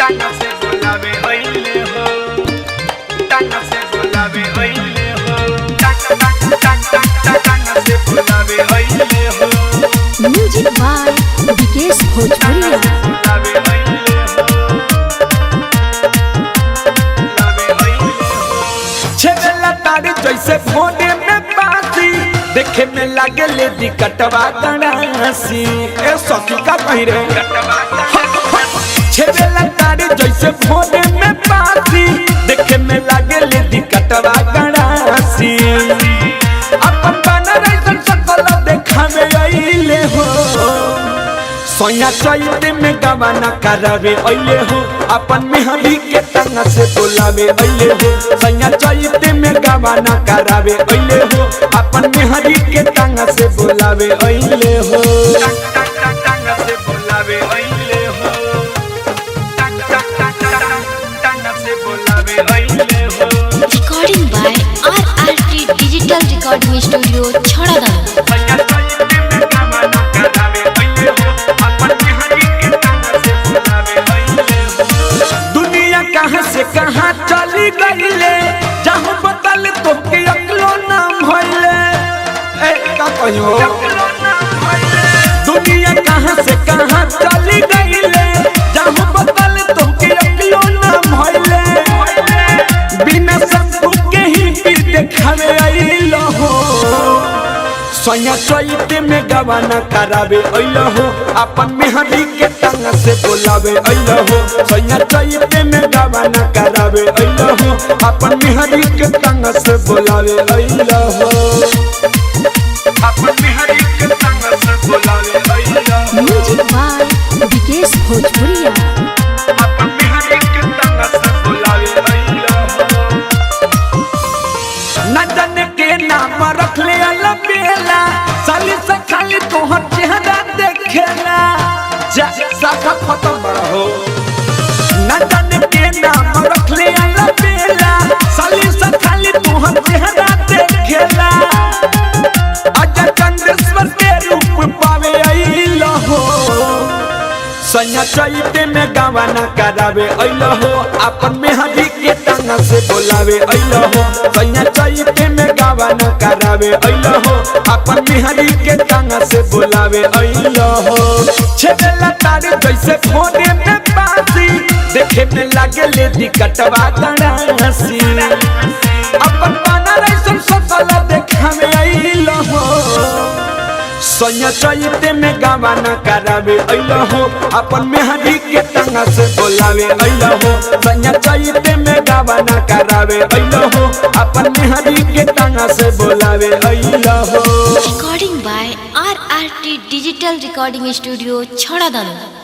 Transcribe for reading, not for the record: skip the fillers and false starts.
टांगा से बोलावे अइले हो, टांगा से बोलावे अइले हो, टांगा से बोलावे अइले हो। म्यूजिक बाय विकेश भोजपुरिया। छेला तारी जैसे फोने में बासी, देखे में लागे लेडी कटवा तड़ासी। ए सखी का पहिरे छेला तारी जैसे फोने में बासी, देखे में लागे लेडी कटवा तड़ासी। अपन बना रही सकल देखा में अइले हो, सोया चैते में गवाना करावे अइले हो। अपन मेहंदी के टांगा से बोलावे अइले हो, सोया चैते में गवाना करावे अइले हो। अपन मेहंदी के टांगा से बोलावे अइले हो, टांगा से बोलावे अइले हो, टांगा से बोलावे अइले हो। Recording by RRT digital recording studio छड़ादानो। दुनिया कहाँ से कहाँ चली गईले, जहाँ बदल तो के अकलो नाम भइले। ए का कहियो दुनिया कहाँ से कहाँ चली गईले, जहाँ बदल तो के अकलो नाम भइले। बिना शंभू के ही पीर देखावे अइलो हो, सोया चैते में गवाना करावे अइलो हो। अपन मेहंदी के टांगा से बोलावे अइलो हो, सोया चैते में गवाना करावे अइलो हो। अपन मेहंदी के टांगा से बोलावे अइलो हो, अपन मेहंदी के टांगा से बोलावे अइलो हो। म्यूजिक बाय विकेश भोजपुरिया। अपन मेहंदी के टांगा से बोलावे अइलो हो। न जाने के नाम रख ले अलबेला, साली से खाली तोहर चेहरा देखेला। जा साफा खत्म बड़ा हो, न जाने के नाम रख ले अलबेला, साली से खाली तोहर चेहरा देखेला। अजय चंद्रेश्वर के रूप पावे अइलो हो, सोया चैते में गवाना करावे अइलो हो। अपन मेहंदी के टांगा से बोलावे अइलो हो, सोया चैते में गवाना करावे अइलो हो। अपन मेहंदी के टांगा से बोलावे अइलो हो। छेला तारी जैसे फोने में बासी, देखे में लागे लेडी कटवा तड़ासी। अपन बना रही सकल देखा में अइलो हो, सोया चैते में गवाना करावे अइलो हो। अपन मेहंदी के टांगा से बोलावे अइलो हो, सोया चैते में गवाना करावे अइलो हो। अपन मेहंदी के टांगा से बोलावे अइलो हो। Recording by RRT digital recording studio छड़ादानो।